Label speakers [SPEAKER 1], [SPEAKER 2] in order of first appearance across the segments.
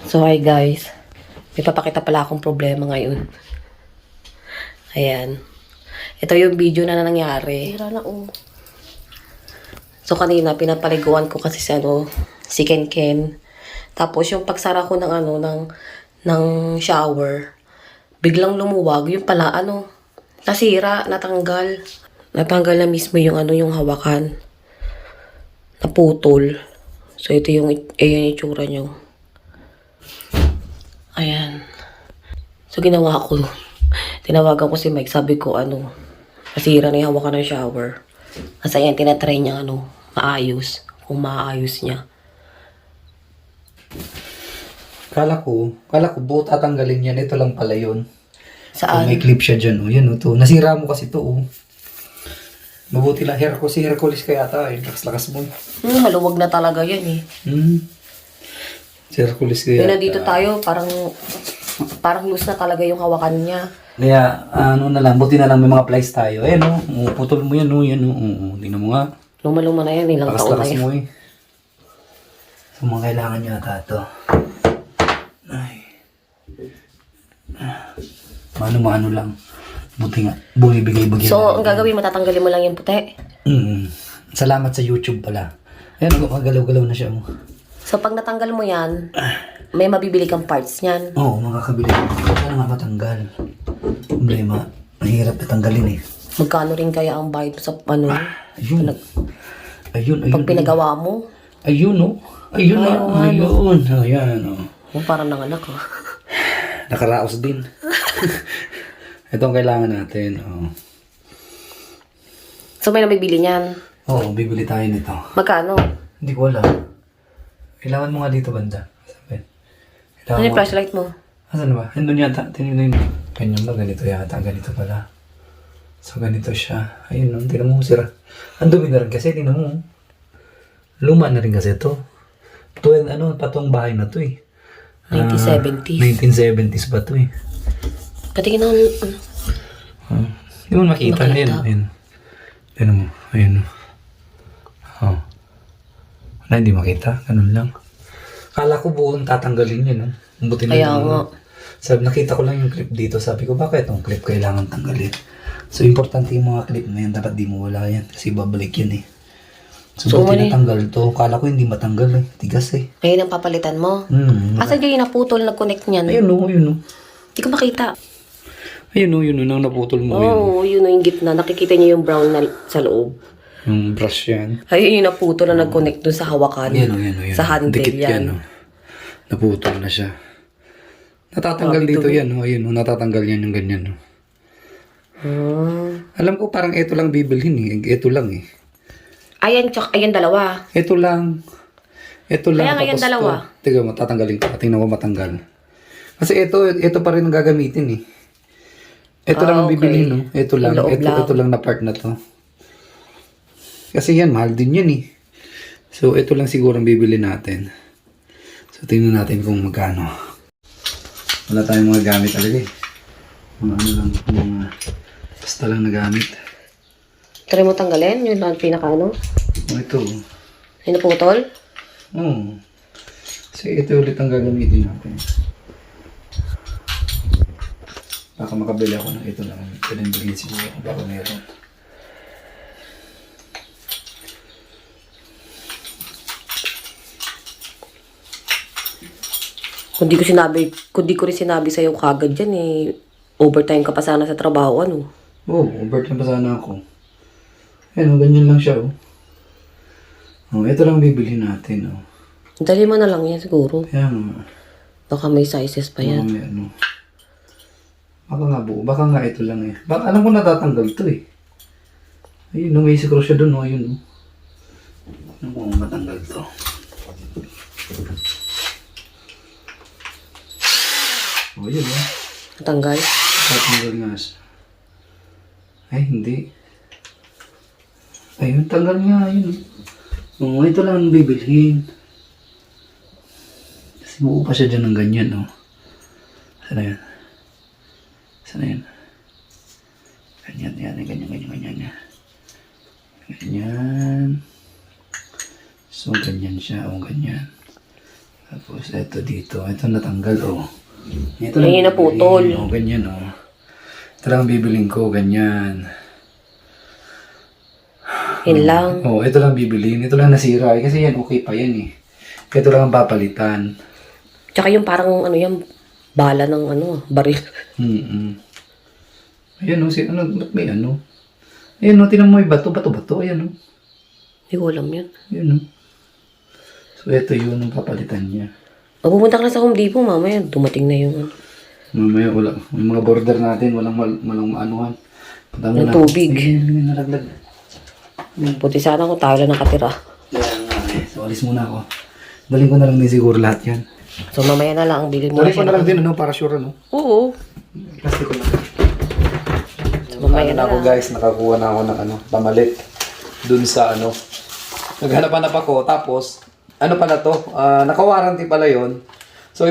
[SPEAKER 1] So, hi guys. May papakita pala akong problema ngayon. Ayan. Ito yung video na nangyari. Tira na So, kanina, pinapaliguan ko kasi si Ken Ken. Tapos, yung pagsara ko ng shower, biglang lumuwag. Yung pala, nasira, natanggal. Natanggal na mismo yung hawakan. Naputol. So, ito yung itsura nyo. Ayan. So, ginawa ko. Tinawagan ko si Mike. Sabi ko, nasira na yung hawakan ng shower. Kasi ayan, tinatry niya, maayos. Kung maayos niya.
[SPEAKER 2] Kala ko buo tatanggalin yan. Ito lang pala yun.
[SPEAKER 1] Saan?
[SPEAKER 2] So, may clip siya dyan, Yan, to. Nasira mo kasi to, Mabuti lang. Si Hercules kaya ata, Lakas-lakas mo,
[SPEAKER 1] Maluwag na talaga yan, eh.
[SPEAKER 2] Si Hercules kaya.
[SPEAKER 1] Yung nandito tayo, parang loose na talaga yung hawakan niya.
[SPEAKER 2] Kaya, buti na lang may mga plies tayo. Putol mo yan, Yan, tingnan mo nga.
[SPEAKER 1] Luma-luma na yan, ilang taon na
[SPEAKER 2] Lakas-lakas
[SPEAKER 1] yan.
[SPEAKER 2] mo, So, mga kailangan niya ata ito. Ay. Mano-mano lang. Buti nga. Bumibigay-bigay.
[SPEAKER 1] So, ang gagawin, matatanggalin mo lang yung puti.
[SPEAKER 2] Salamat sa YouTube pala. Ayan, magalaw-galaw na siya.
[SPEAKER 1] So, pag natanggal mo yan, may mabibili kang parts niyan.
[SPEAKER 2] Oo, makakabili. Kaya nga matanggal. Problema. Mahirap natanggalin,
[SPEAKER 1] Magkano rin kaya ang bayad sa
[SPEAKER 2] Ayun. Ayun.
[SPEAKER 1] pag pinagawa mo?
[SPEAKER 2] Ayun, Ayun. Ayan,
[SPEAKER 1] Parang nanganak,
[SPEAKER 2] Nakaraos din. Ito ang kailangan natin,
[SPEAKER 1] So, may nabibili niyan.
[SPEAKER 2] Oo, bibili tayo nito.
[SPEAKER 1] Magkano?
[SPEAKER 2] Hindi ko alam. Kailangan mo nga dito, banda. Sabi.
[SPEAKER 1] Ano yung flashlight mo?
[SPEAKER 2] Asan ba? Nandun yata. Tingnan mo. Ganyan ba? Ganito yata. Ganito pala. So, ganito siya. Ayun, tingnan mo sira. Ang dumi na rin kasi. Tingnan mo. Luma na rin kasi ito. Patong bahay na to
[SPEAKER 1] 1970s.
[SPEAKER 2] 1970s pa to
[SPEAKER 1] Patingin ng...
[SPEAKER 2] Hindi mo makita. Ayun. Tingnan mo. Ayun. Wala, hindi makita. Ganun lang. Kala ko buong tatanggalin yun. Buti na
[SPEAKER 1] Kaya nga.
[SPEAKER 2] Sabi, nakita ko lang yung clip dito. Sabi ko, bakit itong clip kailangan tanggalin? So, importante yung mga clip na yan. Dapat di mo wala yan. Kasi babalik yan So, buti natanggal to. Kala ko hindi matanggal Tigas
[SPEAKER 1] Ngayon ang papalitan mo. Asan yung naputol na connect niyan?
[SPEAKER 2] Ayun
[SPEAKER 1] Hindi ko makita.
[SPEAKER 2] Ayun ang naputol mo.
[SPEAKER 1] Oo, yun yung gitna. Nakikita niyo yung brown na sa loob.
[SPEAKER 2] Yung brush yan.
[SPEAKER 1] Ayun yung naputol na nag-connect dun sa hawakan.
[SPEAKER 2] Yan.
[SPEAKER 1] Sa handle
[SPEAKER 2] Dikit
[SPEAKER 1] yan.
[SPEAKER 2] Naputol na siya. Natatanggal dito yan. Ayun, natatanggal yan yung ganyan. Alam ko parang ito lang bibilhin Ito lang
[SPEAKER 1] Ayan dalawa.
[SPEAKER 2] Ito lang.
[SPEAKER 1] Kaya ngayon dalawa.
[SPEAKER 2] Tiga mo, tatanggalin ko. Tingnan ko matanggal. Kasi ito pa rin ang gagamitin Ito lang ang bibilhin Ito lang. Ito lang na part na to. Kasi yan, mahal din yan So, ito lang siguro ang bibili natin. So, tingnan natin kung magkano. Wala tayong mga gamit talaga Mga basta lang na gamit.
[SPEAKER 1] Try mo tanggalin? Yun lang pinaka
[SPEAKER 2] Ito.
[SPEAKER 1] Yung naputol?
[SPEAKER 2] Oo. Kasi ito ulit ang gagamitin natin. Baka makabili ako ng ito lang. Pwedeng bilhin siguro. Baka meron.
[SPEAKER 1] Kung di ko rin sinabi sa'yo kagad dyan overtime ka pa sana sa trabaho,
[SPEAKER 2] Oo, overtime pa sana ako. Ganyan lang siya, ito lang bibilhin natin,
[SPEAKER 1] Dali mo na lang yan siguro.
[SPEAKER 2] Kaya nga.
[SPEAKER 1] Baka may sizes pa yan.
[SPEAKER 2] May Baka nga buo. Baka nga ito lang Baka alam ko natatanggal to Ayun, may siguro siya dun, Ayun, Ano kung matanggal to? Ayun,
[SPEAKER 1] Natanggal?
[SPEAKER 2] Tatanggal nga siya. Ay, hindi. Ayun, tanggal nga, ito lang ang bibilhin. Kasi buo pa siya dyan ng ganyan, Sana yan? Ganyan. Ganyan. So, ganyan siya, ganyan. Tapos, Tapos ito dito. Ito natanggal, oh. Ito
[SPEAKER 1] Yan yung naputol.
[SPEAKER 2] Oh, ganyan, oh. Ito lang ang bibiling ko, ganyan.
[SPEAKER 1] Yun lang.
[SPEAKER 2] Oh, ito lang bibilin. Ito lang nasira. Kasi yan, okay pa yan, eh. Ito lang ang papalitan.
[SPEAKER 1] Tsaka yung parang ano yan, bala ng ano, baril.
[SPEAKER 2] Ayan, oh. Ba't may ano? Ayan, oh. Tinan mo yung bato. Ayan, oh.
[SPEAKER 1] Hindi ko alam yun.
[SPEAKER 2] Ayan, oh. So, ito yun ang papalitan niya.
[SPEAKER 1] Pupunta ka na sa Home Depot, mamaya dumating na yung ano.
[SPEAKER 2] Mamaya, wala. Yung mga border natin, walang maanuhan.
[SPEAKER 1] Ng tubig.
[SPEAKER 2] Sige, nalaglag.
[SPEAKER 1] Buti sana kung tayo lang nakatira.
[SPEAKER 2] Ayan nga, eh. So, alis muna ako. Daling ko na lang din siguro lahat yan.
[SPEAKER 1] So, mamaya na lang ang bili mo.
[SPEAKER 2] Daling ko na lang din, ano, para sure, ano.
[SPEAKER 1] Oo.
[SPEAKER 2] Plastic ko na.
[SPEAKER 1] So, mamaya na
[SPEAKER 2] ako,
[SPEAKER 1] lang.
[SPEAKER 2] guys, nakakuha na ako ng ano, pamalit. Dun sa ano. Naghanap ako, tapos, ano pala to? Naka-warranty pala yon. So,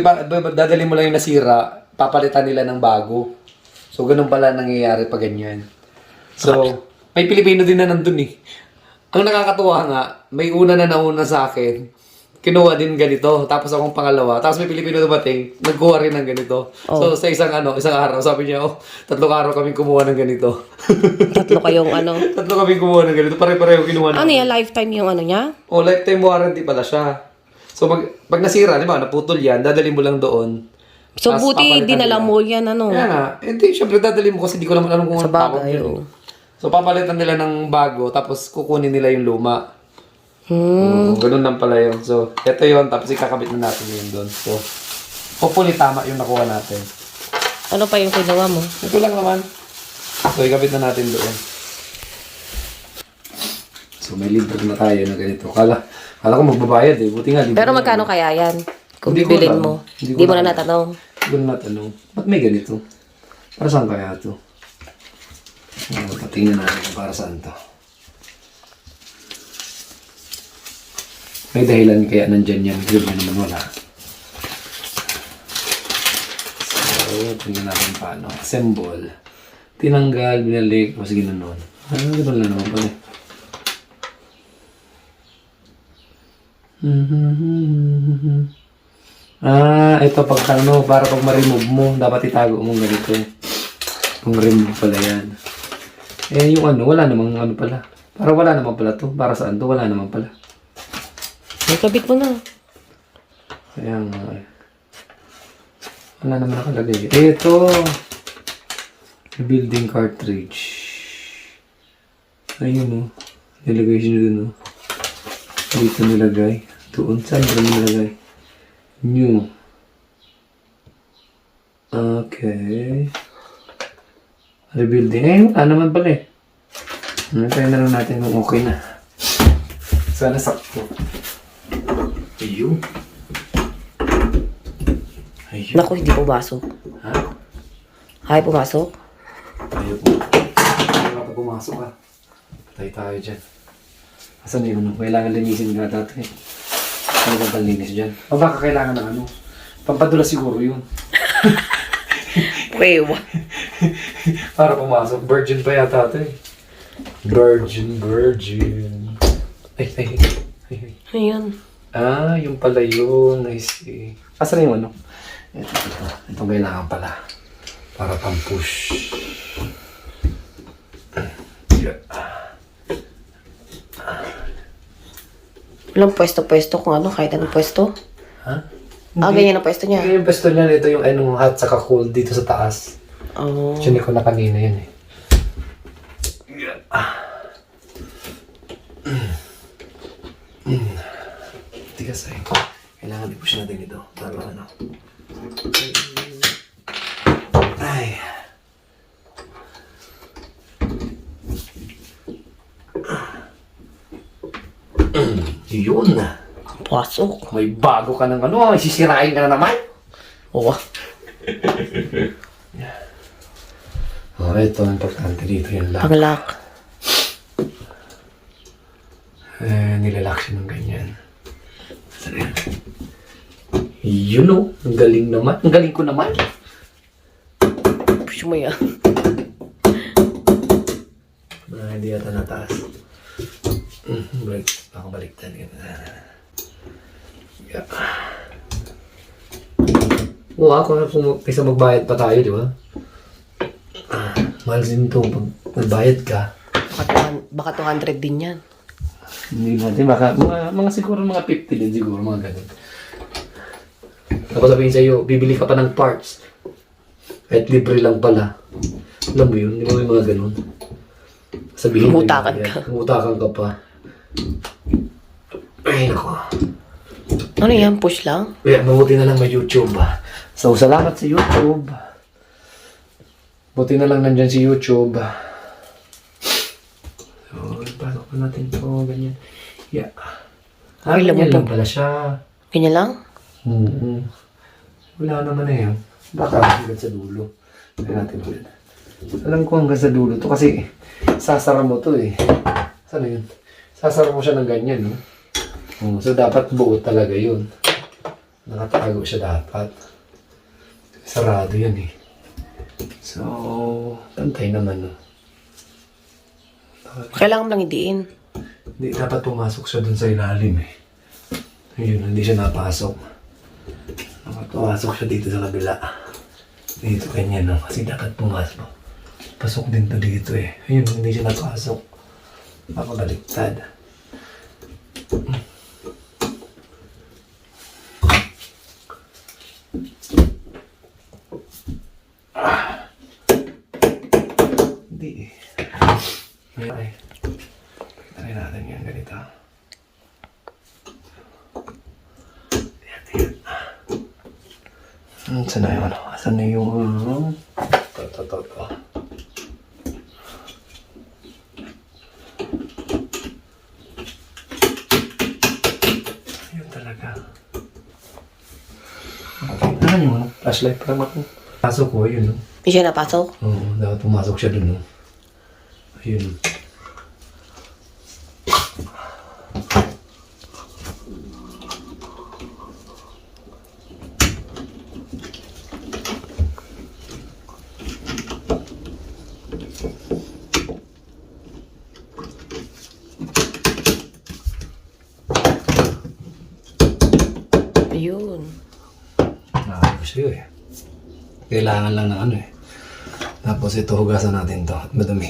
[SPEAKER 2] dadali mo lang yung nasira, papalitan nila ng bago. So, ganun pala nangyayari pag ganyan. So, may Pilipino din na nandun eh. Ang nakakatuwa nga, may una na nauna sa akin. Kinuha din ganito, tapos akong pangalawa. Tapos may Pilipino dumating, nagkuha rin ng ganito. So, sa isang araw, sabi niya, 3 araw kaming kumuha ng ganito.
[SPEAKER 1] 3 kayong ano.
[SPEAKER 2] 3 kaming kumuha ng ganito, pare-pareho kinuha
[SPEAKER 1] Ano yan, lifetime yung ano niya?
[SPEAKER 2] O, lifetime warranty pala siya. So, pag nasira, di ba, naputol yan, dadali mo lang doon.
[SPEAKER 1] So,
[SPEAKER 2] Tapos
[SPEAKER 1] buti
[SPEAKER 2] papalitan
[SPEAKER 1] dinala
[SPEAKER 2] nila.
[SPEAKER 1] mo yan, ano.
[SPEAKER 2] Kaya nga, hindi, syempre dadali mo kasi di ko naman alam kung
[SPEAKER 1] Sa
[SPEAKER 2] ano tawag
[SPEAKER 1] bagay,
[SPEAKER 2] yun.
[SPEAKER 1] oo.
[SPEAKER 2] So, papalitan nila ng bago, tapos kukunin nila yung luma.
[SPEAKER 1] Hmm.
[SPEAKER 2] Ganun lang pala yun. So, ito yun, tapos ikakabit na natin yun doon. So, hopefully tama yung nakuha natin.
[SPEAKER 1] Ano pa yung kinuha mo?
[SPEAKER 2] Ito lang naman. So, ikabit na natin doon. So, may libre na tayo na ganito. Kala ko magbabayad eh. Buti nga, libre.
[SPEAKER 1] Pero magkano kaya yan? Kung
[SPEAKER 2] Hindi ko
[SPEAKER 1] bibilin
[SPEAKER 2] alam.
[SPEAKER 1] mo.
[SPEAKER 2] Hindi ko
[SPEAKER 1] Hindi mo na
[SPEAKER 2] alam.
[SPEAKER 1] natanong.
[SPEAKER 2] Hindi ko na natanong. Ba't may ganito? Para saan kaya ito? Patingnan natin kung para saan to. May dahilan kaya nandyan yan. Yun na naman wala. So, tingnan natin paano. Assemble. Tinanggal, binalik. O sige na noon. Ganun lang naman pala. Ito pag ano, para pag ma-remove mo, dapat itago mo ganito. Kung remove pala yan. Eh, yung ano, wala namang ano pala. Para wala naman pala to. Para saan to? Wala naman pala.
[SPEAKER 1] May kabit mo na.
[SPEAKER 2] Kaya nga eh. Wala naman nakalagay. Ito. Building cartridge. Ayun o. Nilagay siya dun o. Dito nilagay. Doon. Saan ba nilagay? New. Okay. Rebuilding. Eh, wala naman pala eh. Try na lang natin kung okay na. Sana sakto. Ayun. Ayun.
[SPEAKER 1] Naku, hindi pumasok.
[SPEAKER 2] Ha?
[SPEAKER 1] Ay, pumasok?
[SPEAKER 2] Ayaw po. Ayaw ka pumasok ha. Patay tayo dyan. Asan yun? Kailangan linisin nga dati eh. Ano bang panlinis dyan? O baka kailangan ng ano? Pampadula siguro yun.
[SPEAKER 1] Pwewa.
[SPEAKER 2] Para pumasok. Virgin pa yata ito eh. Virgin. Ay.
[SPEAKER 1] Ayan.
[SPEAKER 2] Ah, yung pala yun. I see. Asan yung ano? Ito. Itong kailangan pala. Para pang-push. Yeah.
[SPEAKER 1] Walang pwesto-pwesto kung ano, kahit anong pwesto.
[SPEAKER 2] Ha?
[SPEAKER 1] Ganyan ang pwesto niya.
[SPEAKER 2] Yung pwesto niya, ito yung anong hot saka cold dito sa taas.
[SPEAKER 1] Oh.
[SPEAKER 2] Siya ko na kanina yun eh. Tigas ay. Kailangan i-push natin ito. Para ano. Ay. Yun.
[SPEAKER 1] Pasok.
[SPEAKER 2] May bago ka ng ano. Sisirain ka na naman.
[SPEAKER 1] Oo.
[SPEAKER 2] Oh, ito. Importante dito yung lock.
[SPEAKER 1] Pag-lock.
[SPEAKER 2] Nilalak siya ng ganyan. Saan yan? Yun o. Ang galing naman. Ang galing ko naman.
[SPEAKER 1] Push mo yan.
[SPEAKER 2] Hindi yata nataas. Balik. Baka baliktad. Yeah. Oo, ako kaysa magbayad pa tayo, di ba? Mahal din to pag magbayad ka.
[SPEAKER 1] Baka 200 din yan.
[SPEAKER 2] Hindi natin, baka mga siguro mga 50 din siguro, mga ganun. Tapos sabihin sa'yo, bibili ka pa ng parts. Kahit libre lang pala. Alam mo yun, di ba may mga ganun? Sabihin mo
[SPEAKER 1] Umutakan ka.
[SPEAKER 2] Umutakan ka pa. Ay, nako.
[SPEAKER 1] Ano yan? Push lang?
[SPEAKER 2] Kaya mabuti na lang may YouTube. So, salamat sa YouTube. Buti na lang nandyan si YouTube. So, pasok pa natin ito, ganyan. Yeah.
[SPEAKER 1] Ay,
[SPEAKER 2] Ganyan
[SPEAKER 1] lamang
[SPEAKER 2] lang pala siya.
[SPEAKER 1] Ganyan lang?
[SPEAKER 2] Wala naman na yun. Baka hanggang sa dulo. Tignan natin ulit. Alam ko hanggang sa dulo to kasi sasara mo to eh. Saan yun? Sasara mo siya ng ganyan, no? So, dapat buo talaga yun. Nakatago siya dapat. Sarado yan eh. So, pantay naman, no?
[SPEAKER 1] Kailangan lang idiin.
[SPEAKER 2] Hindi, dapat pumasok siya dun sa ilalim eh. Ayun, hindi siya napasok. Dapat pumasok siya dito sa kabila. Dito ganyan, no? Kasi dapat pumasok. Pasok din to dito eh. Ayun, hindi siya napasok. Papabaliktad. Hindi eh. Ay. Try natin yan ganito. Saan na yung ano? Saan na yung... Ito. Ayun talaga. Ano yung ano? Flashlight para pasok ko, yun, no?
[SPEAKER 1] Hindi siya napasok?
[SPEAKER 2] Oo, dapat pumasok siya dun, no? Ayun.
[SPEAKER 1] Ayun.
[SPEAKER 2] Nakakaya ko sa'yo eh. Kailangan lang ng ano eh. Tapos ito, hugasan natin to at madumi.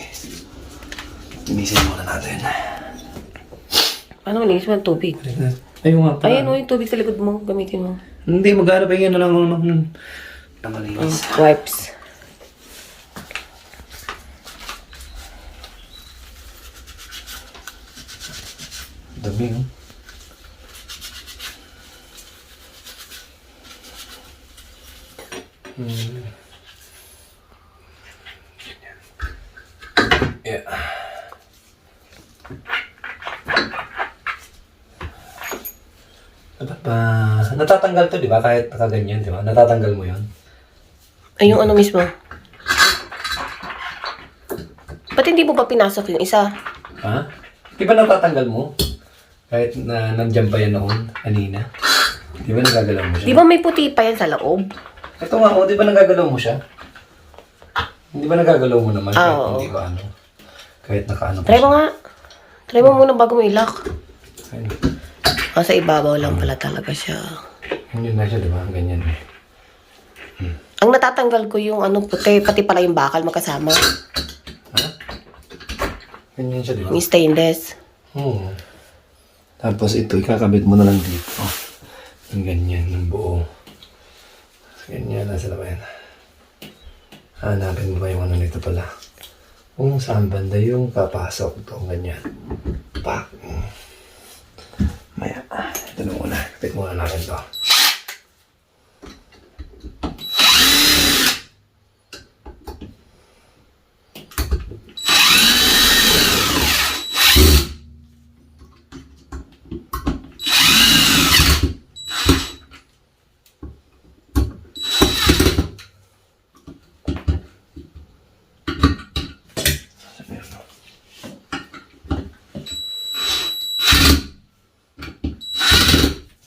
[SPEAKER 2] Linisin muna natin.
[SPEAKER 1] Paano malinis mo ng tubig?
[SPEAKER 2] Ayun nga pala.
[SPEAKER 1] Ayan o, yung tubig sa likod mo. Gamitin mo.
[SPEAKER 2] Hindi, maghanap ay yan na lang naman. Malinis.
[SPEAKER 1] Wipes.
[SPEAKER 2] Dami, no? Yeah. Dapat ba... Natatanggal to, di ba? Kahit nakaganyan, di ba? Natatanggal mo yun.
[SPEAKER 1] Ay, yung ano mismo. Ba't hindi mo pa pinasok yung isa?
[SPEAKER 2] Ha? Di ba natatanggal mo? Kahit na nandiyan pa yan noon, kanina. Di ba nagagalaw mo siya?
[SPEAKER 1] Di ba may puti pa yan sa loob?
[SPEAKER 2] Ito nga, di ba nagagalaw mo siya? Hindi ba nagagalaw mo naman? Kahit
[SPEAKER 1] Oo.
[SPEAKER 2] hindi ba ano? Kahit nakaano pa
[SPEAKER 1] Try mo nga. Try mo muna bago mo ilak.
[SPEAKER 2] Ayun.
[SPEAKER 1] Sa ibabaw lang pala talaga siya.
[SPEAKER 2] Yun na siya, di ba? Ganyan eh.
[SPEAKER 1] Ang natatanggal ko yung ano puti, pati pala yung bakal magkasama.
[SPEAKER 2] Ha? Ganyan siya, di ba?
[SPEAKER 1] Yung stainless.
[SPEAKER 2] Oo. Tapos ito, ikakabit mo na lang dito. Yung ganyan, yung buo. Ganyan, nasa na ba yan? Hanapin mo ba yung ano nito pala? Kung saan banda yung papasok ito, ganyan. Pak! Maya, ito na muna. Kapit muna natin ito.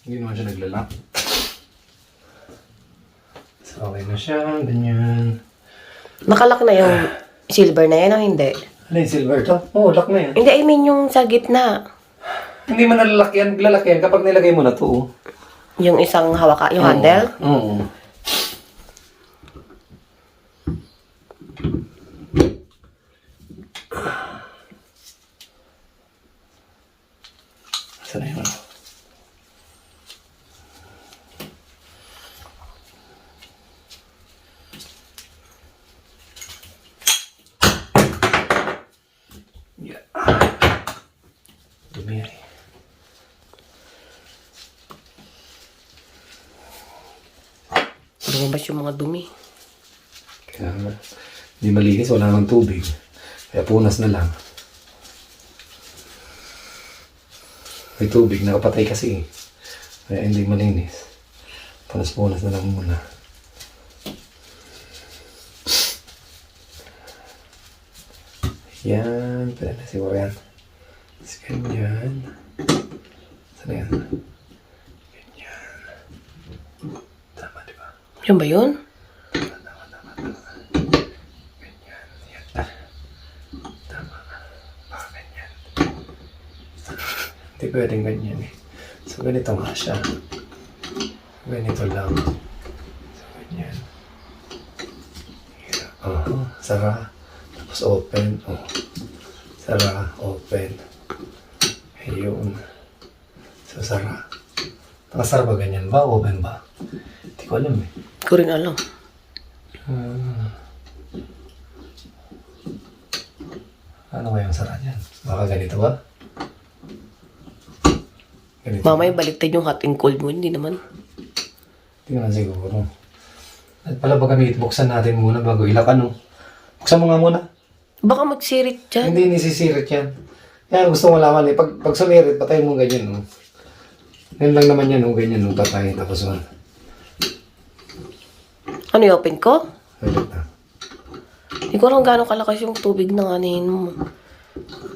[SPEAKER 2] Hindi naman siya naglalak. So, okay na siya. Ganyan.
[SPEAKER 1] Nakalak na yung silver na yan o hindi?
[SPEAKER 2] Ano yung silver to? Oo, lock na yan.
[SPEAKER 1] Hindi, I mean yung sa gitna.
[SPEAKER 2] Hindi man nalalak yan. Lalak yan kapag nilagay mo na to.
[SPEAKER 1] Yung isang hawaka, yung handle.
[SPEAKER 2] Oo.
[SPEAKER 1] Lumabas yung mga dumi.
[SPEAKER 2] Kaya nga, hindi malinis, wala nang tubig. Kaya punas na lang. May tubig, nakapatay kasi eh. Kaya hindi malinis. Punas-punas na lang muna. Yan, pwede na siguro yan. Tapos ganyan. Saan yan? Ganyan. Tama, di ba?
[SPEAKER 1] Yan ba yun?
[SPEAKER 2] Ganyan. Yan. Tama. Baka ganyan. Hindi pwedeng ganyan eh. So, ganito nga siya. Ganito lang. So, ganyan. Sara. Tapos open. Oh. Sara. Open. Ayun. So, sara. Nakasara ba ganyan ba? Open ba? Hindi ko alam eh.
[SPEAKER 1] Hindi ko rin alam.
[SPEAKER 2] Ano ba yung sara niyan? Baka ganito ba? Ganito.
[SPEAKER 1] Mamaya baliktad yung hot and cold mo. Hindi naman.
[SPEAKER 2] Tingnan siguro. At pala ba kami buksan natin muna bago ilak ano? Buksan mo nga muna.
[SPEAKER 1] Baka magsirit dyan.
[SPEAKER 2] Hindi nisisirit yan. Kaya gusto mo malaman eh. Pag sumirit, patay mo ganyan. No? Ganyan lang naman yan. No? Ganyan. No? Patay. Tapos man.
[SPEAKER 1] Ano i-open ko?
[SPEAKER 2] Ulit na.
[SPEAKER 1] Hindi ko alam gano'ng kalakas yung tubig ng anihin mo.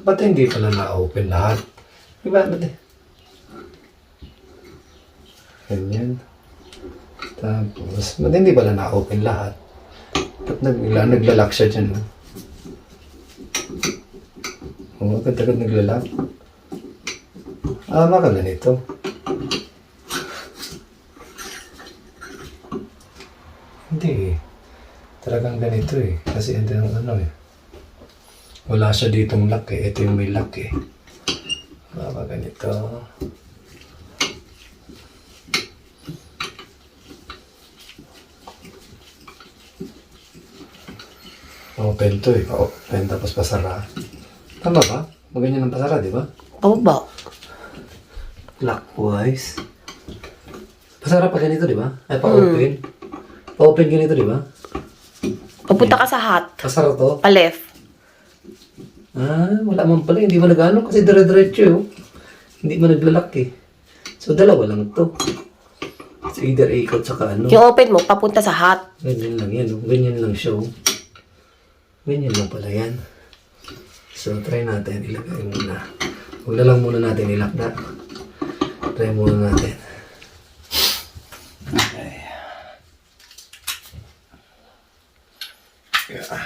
[SPEAKER 2] Ba't hindi pala na-open lahat? Diba? Ba't eh? Ganyan. Tapos, ba't hindi pala na-open lahat? Ba't naglalak siya dyan? No? Oo, agad-agad naglalak. Baka ganito. Hindi eh. Talagang ganito eh. Kasi ito yung ano eh. Wala siya ditong lock eh. Ito yung may lock eh. Baka ganito. Open to eh. Open tapos pasara. Tama ba? Maganyan ang pasara, di ba?
[SPEAKER 1] Pababa.
[SPEAKER 2] Clockwise. Pasara pa ganito, di ba? Ay, pa-open. Pa-open ganito, di ba?
[SPEAKER 1] Papunta ka sa hot.
[SPEAKER 2] Pasara to.
[SPEAKER 1] Pa-left.
[SPEAKER 2] Wala man pala. Hindi mo nag-ano kasi dire-diretso eh. Hindi mo naglalak eh. So, dalawa lang to. So, either ikot saka ano.
[SPEAKER 1] Yung open mo, papunta sa hot.
[SPEAKER 2] Ganyan lang yan. Oh. Ganyan lang siya. Oh. Ganyan lang pala yan. So, try natin. Ilagay muna. Huwag na lang muna natin ilakda. Try muna natin. Okay. Yeah.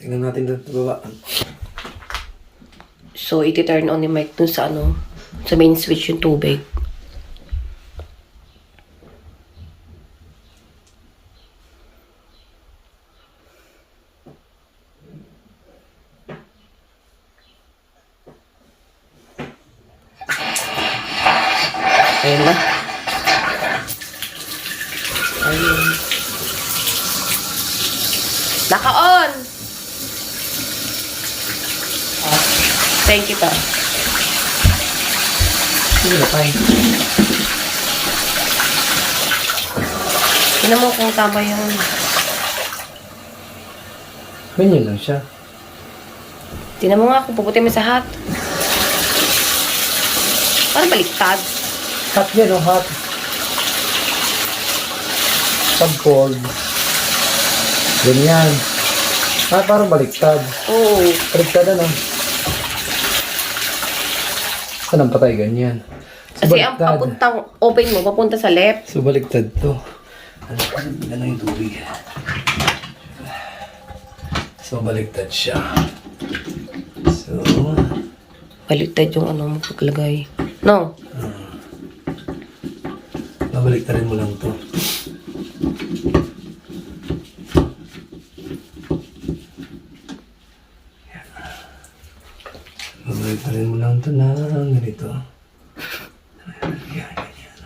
[SPEAKER 2] Tingnan natin doon sa baba.
[SPEAKER 1] So, iti-turn on ni Mike dun sa ano, sa main switch yung tubig. Ayun ba? Ayun. Naka-on! Ah, thank you, ta.
[SPEAKER 2] Sige na tayo.
[SPEAKER 1] Tignan mo kung tama yung...
[SPEAKER 2] Ganyan lang siya.
[SPEAKER 1] Tignan mo nga kung puputin mo sa hot. Parang baliktad.
[SPEAKER 2] Hot yan, oh, hot. Sub-cold. Ganyan. Parang baliktad.
[SPEAKER 1] Oo.
[SPEAKER 2] Baliktad ano? Saan ang patay ganyan? So,
[SPEAKER 1] Kasi ang papuntang open mo, papunta sa left.
[SPEAKER 2] So, baliktad to. Ano yung tubig? So, baliktad siya. So,
[SPEAKER 1] Baliktad yung ano mo paglagay. No?
[SPEAKER 2] babaliktarin mo lang to. Tanggalin mo lang ito ng ganito. Yan, ganyan.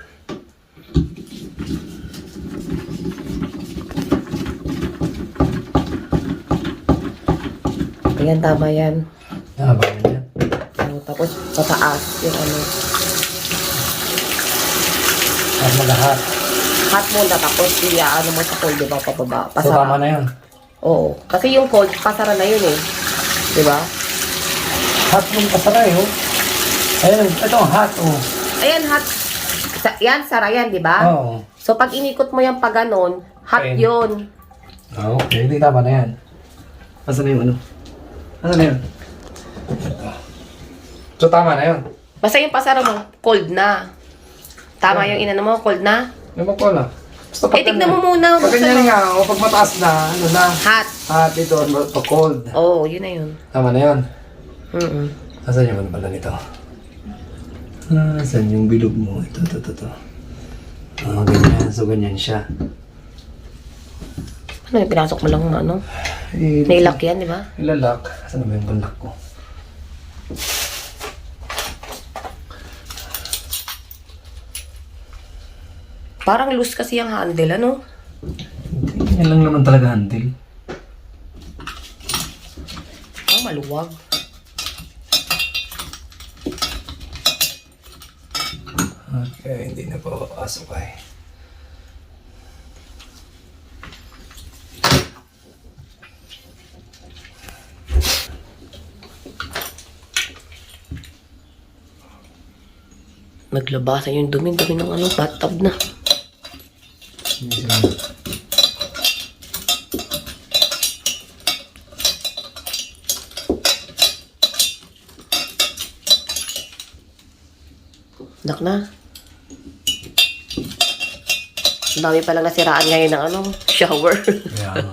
[SPEAKER 1] Ayan, tama yan.
[SPEAKER 2] Ba yan?
[SPEAKER 1] Tapos, pataas yung ano.
[SPEAKER 2] At lahat.
[SPEAKER 1] Hot muna, tapos ano mo sa cold, diba, pababa.
[SPEAKER 2] So, tama na yun.
[SPEAKER 1] Oo. Kasi yung cold, pasara na yun eh. Diba?
[SPEAKER 2] Hot yung pasara eh, oh. Ayun, ito ang hot, oh.
[SPEAKER 1] Ayan, hot. Yan, sara yan, diba?
[SPEAKER 2] Oo.
[SPEAKER 1] So, pag inikot mo yan pa ganon, hot
[SPEAKER 2] Ayun.
[SPEAKER 1] yun.
[SPEAKER 2] Okay, hindi tama na yan. Asan na yung ano? Asan na yun? So, tama na yun.
[SPEAKER 1] Basta yung pasara mo, cold na. Tama yung inano mo, cold na.
[SPEAKER 2] Yung pala. Basta pag
[SPEAKER 1] Tignan mo muna.
[SPEAKER 2] Pag ganyan nga, o pag mataas na, ano na.
[SPEAKER 1] Hot.
[SPEAKER 2] Hot ito, pag cold.
[SPEAKER 1] Oo, yun na yun.
[SPEAKER 2] Tama na yun.
[SPEAKER 1] Mm-mm.
[SPEAKER 2] Asan yung ano pala nito? Asan yung bilog mo? Ito. Ganyan. So, ganyan siya.
[SPEAKER 1] Ano yung pinasok mo lang ano?
[SPEAKER 2] Eh,
[SPEAKER 1] Nailak yan, di ba?
[SPEAKER 2] ilalak. Asan na ba yung balak ko?
[SPEAKER 1] Parang loose kasi yung handle, ano?
[SPEAKER 2] Yan lang naman talaga handle.
[SPEAKER 1] Maluwag.
[SPEAKER 2] Okay, hindi na pa papasok ay.
[SPEAKER 1] Naglabasan yung dumi ng ano, bathtub na.
[SPEAKER 2] Hindi sila.
[SPEAKER 1] Dak na. Ang dami palang nasiraan ngayon ng ano, shower.
[SPEAKER 2] Kaya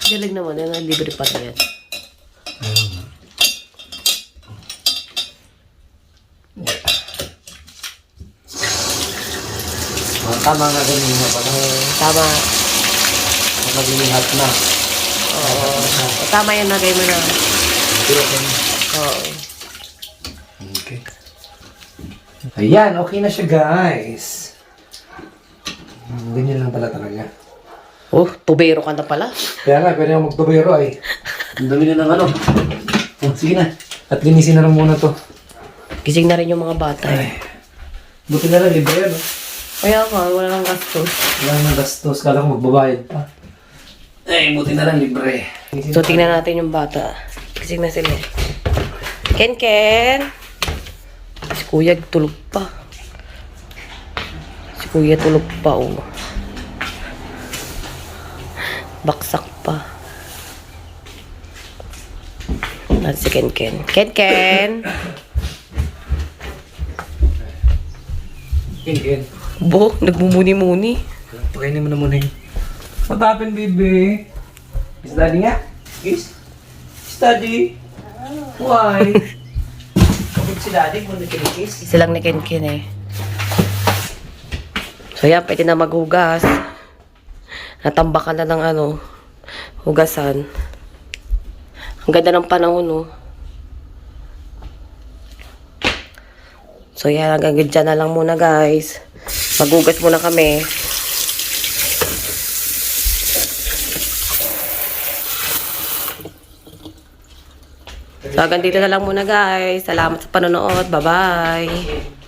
[SPEAKER 1] Galing naman yan, libre pa rin yan.
[SPEAKER 2] tama nga ganyan na pala.
[SPEAKER 1] Tama.
[SPEAKER 2] Maglilihat na.
[SPEAKER 1] Oo. Tama yan, nagay mo na. Oo.
[SPEAKER 2] Okay. Ayan, okay na siya guys. Ganyan lang pala talaga.
[SPEAKER 1] Oh, tubero ka na pala.
[SPEAKER 2] Kaya nga, pwede ako magtubero ay. Ang dami na ng ano. Oh, sige na. At linisin na lang muna to.
[SPEAKER 1] Gising na rin yung mga bata.
[SPEAKER 2] Ay. Buti na lang, libre yan. Oh.
[SPEAKER 1] Kaya ka, wala nang gastos.
[SPEAKER 2] Wala nang gastos. Kala ko magbabayad pa. Ay, buti na lang, libre.
[SPEAKER 1] So, tingnan natin yung bata. Gising na sila. Ken! Si Kuya tulog pa. Si Kuya tulog pa, oh. Baksak pa. At si Ken. Ken!
[SPEAKER 2] Ken.
[SPEAKER 1] Bo, nagmumuni-muni.
[SPEAKER 2] Pakainin mo na muna yun. What happened, baby? Is daddy nga? Is? Is daddy? Why? Kapag si daddy, kung nagkinikis.
[SPEAKER 1] Silang ni Ken eh. So yan, pwede na maghugas. Natambakan na ng ano, hugasan. Ang ganda ng panahon, no? So yan, hanggang dyan na lang muna, guys. Maghugas muna kami. So hanggang dito na lang muna, guys. Salamat sa panonood. Bye-bye.